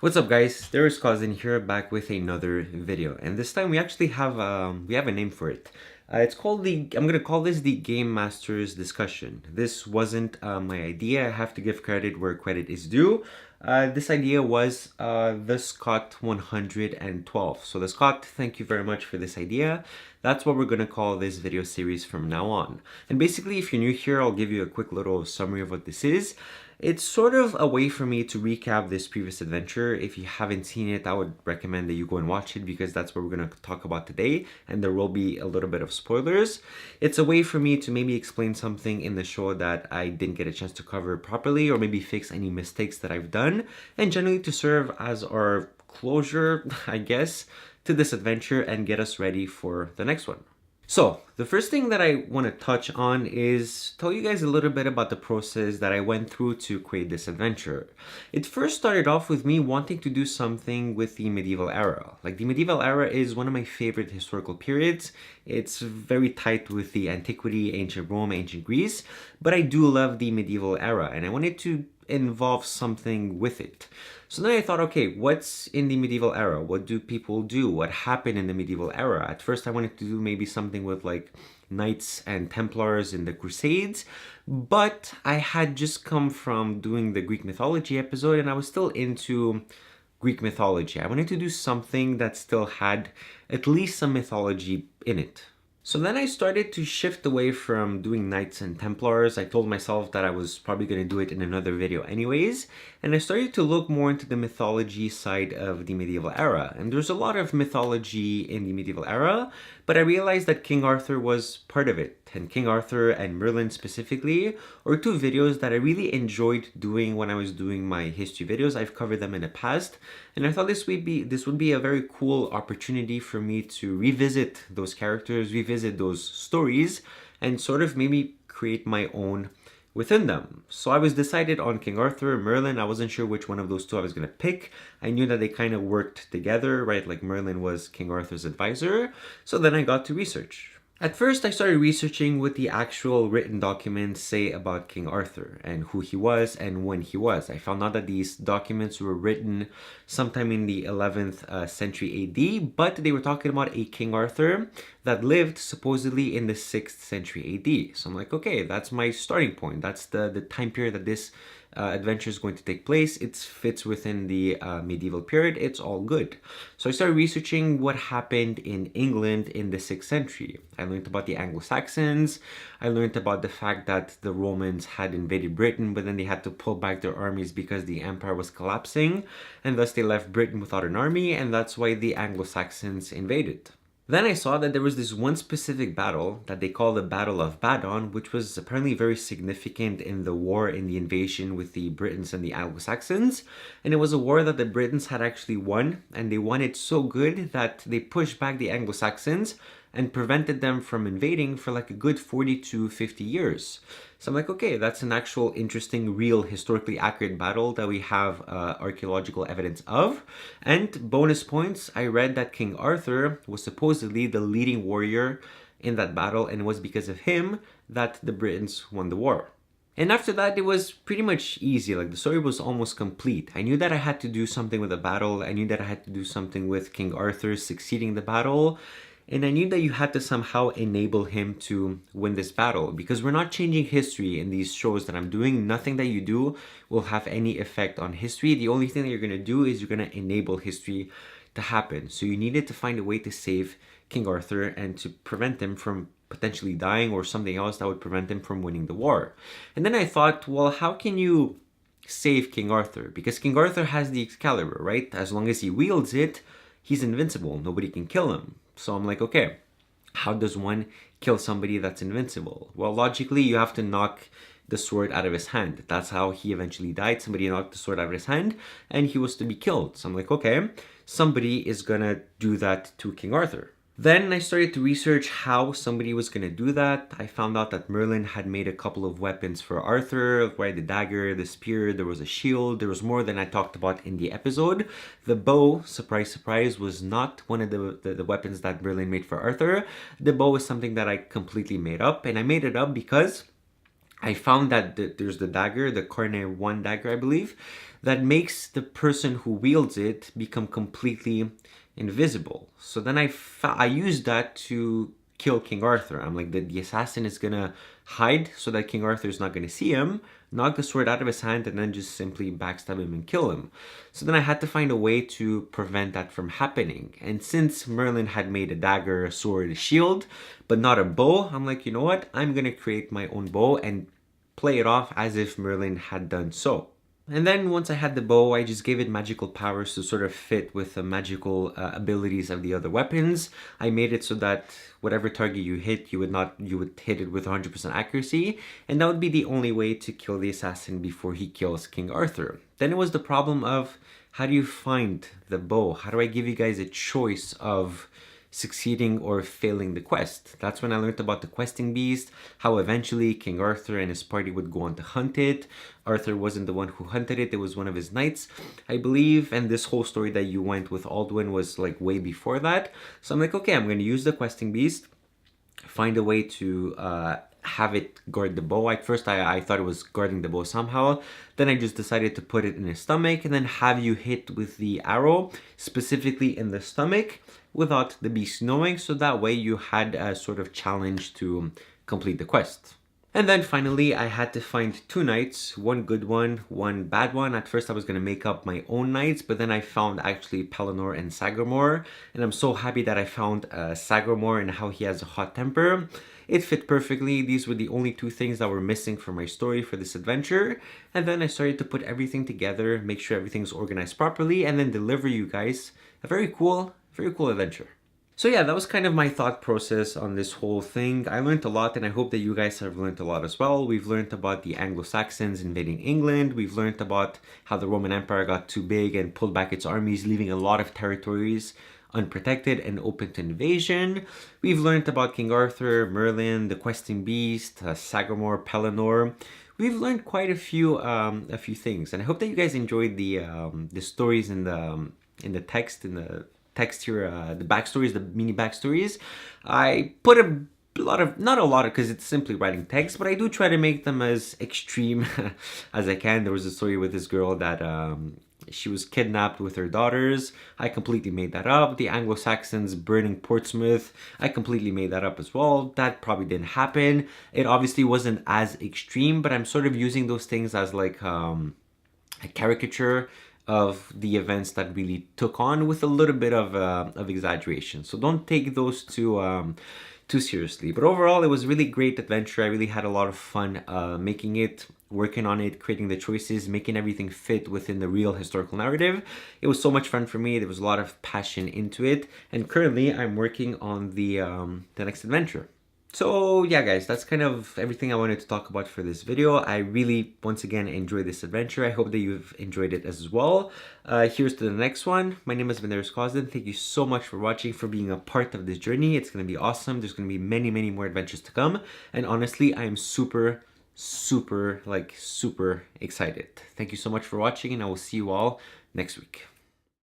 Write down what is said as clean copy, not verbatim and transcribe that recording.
What's up, guys? Darius cousin here, back with another video, and this time we actually have a name for it. It's called I'm gonna call this the Game Masters discussion. This wasn't my idea. I have to give credit where credit is due. This idea was the Scott 112. So the Scott, thank you very much for this idea. That's what we're gonna call this video series from now on. And basically, if you're new here, I'll give you a quick little summary of what this is. It's sort of a way for me to recap this previous adventure. If you haven't seen it, I would recommend that you go and watch it because that's what we're going to talk about today, and there will be a little bit of spoilers. It's a way for me to maybe explain something in the show that I didn't get a chance to cover properly, or maybe fix any mistakes that I've done, and generally to serve as our closure, I guess, to this adventure and get us ready for the next one. So, the first thing that I want to touch on is tell you guys a little bit about the process that I went through to create this adventure. It first started off with me wanting to do something with the medieval era. Like, the medieval era is one of my favorite historical periods. It's very tight with the antiquity, ancient Rome, ancient Greece, but I do love the medieval era, and I wanted to involve something with it. So then I thought, okay, what's in the medieval era? What do people do? What happened in the medieval era? At first I wanted to do maybe something with like knights and Templars in the Crusades, but I had just come from doing the Greek mythology episode and I was still into Greek mythology. I wanted to do something that still had at least some mythology in it. So then I started to shift away from doing Knights and Templars. I told myself that I was probably going to do it in another video anyways, and I started to look more into the mythology side of the medieval era. And there's a lot of mythology in the medieval era, but I realized that King Arthur was part of it. And King Arthur and Merlin specifically are two videos that I really enjoyed doing when I was doing my history videos. I've covered them in the past, and I thought this would be a very cool opportunity for me to revisit those characters, revisit those stories, and sort of maybe create my own within them. So I was decided on King Arthur, Merlin. I wasn't sure which one of those two I was going to pick. I knew that they kind of worked together, right? Like Merlin was King Arthur's advisor. So then I got to research. At first, I started researching what the actual written documents say about King Arthur and who he was and when he was. I found out that these documents were written sometime in the 11th century AD, but they were talking about a King Arthur that lived supposedly in the 6th century AD. So I'm like, okay, that's my starting point. That's the time period that this adventure is going to take place. It fits within the medieval period. It's all good. So I started researching what happened in England in the 6th century. I learned about the Anglo-Saxons. I learned about the fact that the Romans had invaded Britain, but then they had to pull back their armies because the empire was collapsing, and thus they left Britain without an army, and that's why the Anglo-Saxons invaded. Then I saw that there was this one specific battle that they call the Battle of Badon, which was apparently very significant in the war, in the invasion with the Britons and the Anglo-Saxons. And it was a war that the Britons had actually won, and they won it so good that they pushed back the Anglo-Saxons and prevented them from invading for like a good 40 to 50 years. So I'm like, okay, that's an actual interesting, real, historically accurate battle that we have archaeological evidence of. And bonus points, I read that King Arthur was supposedly the leading warrior in that battle, and it was because of him that the Britons won the war. And after that, it was pretty much easy. Like, the story was almost complete. I knew that I had to do something with the battle. I knew that I had to do something with King Arthur succeeding the battle. And I knew that you had to somehow enable him to win this battle, because we're not changing history in these shows that I'm doing. Nothing that you do will have any effect on history. The only thing that you're going to do is you're going to enable history to happen. So you needed to find a way to save King Arthur and to prevent him from potentially dying, or something else that would prevent him from winning the war. And then I thought, well, how can you save King Arthur? Because King Arthur has the Excalibur, right? As long as he wields it, he's invincible. Nobody can kill him. So I'm like, okay, how does one kill somebody that's invincible? Well, logically, you have to knock the sword out of his hand. That's how he eventually died. Somebody knocked the sword out of his hand and he was to be killed. So I'm like, okay, somebody is gonna do that to King Arthur. Then I started to research how somebody was going to do that. I found out that Merlin had made a couple of weapons for Arthur, right? The dagger, the spear, there was a shield. There was more than I talked about in the episode. The bow, surprise, surprise, was not one of the weapons that Merlin made for Arthur. The bow is something that I completely made up, and I made it up because I found that there's the dagger, the Corne 1 dagger, I believe, that makes the person who wields it become completely invisible. So then I used that to kill King Arthur. I'm like, the assassin is gonna hide so that King Arthur is not gonna see him, knock the sword out of his hand, and then just simply backstab him and kill him. So then I had to find a way to prevent that from happening. And since Merlin had made a dagger, a sword, a shield, but not a bow, I'm like, you know what? I'm gonna create my own bow and play it off as if Merlin had done so. And then once I had the bow, I just gave it magical powers to sort of fit with the magical abilities of the other weapons. I made it so that whatever target you hit, you would hit it with 100% accuracy, and that would be the only way to kill the assassin before he kills King Arthur. Then it was the problem of, how do you find the bow? How do I give you guys a choice of succeeding or failing the quest? That's when I learned about the questing beast, how eventually King Arthur and his party would go on to hunt it. Arthur wasn't the one who hunted it was one of his knights, I believe, and this whole story that you went with Aldwin was like way before that. So I'm like, okay, I'm going to use the questing beast, find a way to have it guard the bow. At first I thought it was guarding the bow somehow. Then I just decided to put it in his stomach and then have you hit with the arrow specifically in the stomach without the beast knowing, so that way you had a sort of challenge to complete the quest. And then finally, I had to find two knights, one good one, one bad one. At first I was going to make up my own knights, but then I found actually Pellinor and Sagramore, and I'm so happy that I found Sagramore and how he has a hot temper. It fit perfectly. These were the only two things that were missing from my story for this adventure. And then I started to put everything together, make sure everything's organized properly, and then deliver you guys a very cool adventure. So yeah, that was kind of my thought process on this whole thing. I learned a lot, and I hope that you guys have learned a lot as well. We've learned about the Anglo-Saxons invading England. We've learned about how the Roman Empire got too big and pulled back its armies, leaving a lot of territories unprotected and open to invasion. We've learned about King Arthur, Merlin, the questing beast, Sagramore, Pellinor. We've learned quite a few things, and I hope that you guys enjoyed the stories in the text here, the backstories, the mini backstories. I put a lot of, not a lot of, because it's simply writing text, but I do try to make them as extreme as I can. There was a story with this girl that she was kidnapped with her daughters. I completely made that up. The Anglo-Saxons burning Portsmouth, I completely made that up as well. That probably didn't happen. It obviously wasn't as extreme, but I'm sort of using those things as like a caricature of the events that really took on, with a little bit of exaggeration. So don't take those too seriously. But overall, it was a really great adventure. I really had a lot of fun making it, working on it, creating the choices, making everything fit within the real historical narrative. It was so much fun for me. There was a lot of passion into it. And currently, I'm working on the next adventure. So yeah guys, that's kind of everything I wanted to talk about for this video. I really, once again, enjoyed this adventure. I hope that you've enjoyed it as well. Here's to the next one. My name has been Darius. Thank you so much for watching, for being a part of this journey. It's going to be awesome. There's going to be many, many more adventures to come. And honestly, I am super excited. Thank you so much for watching, and I will see you all next week.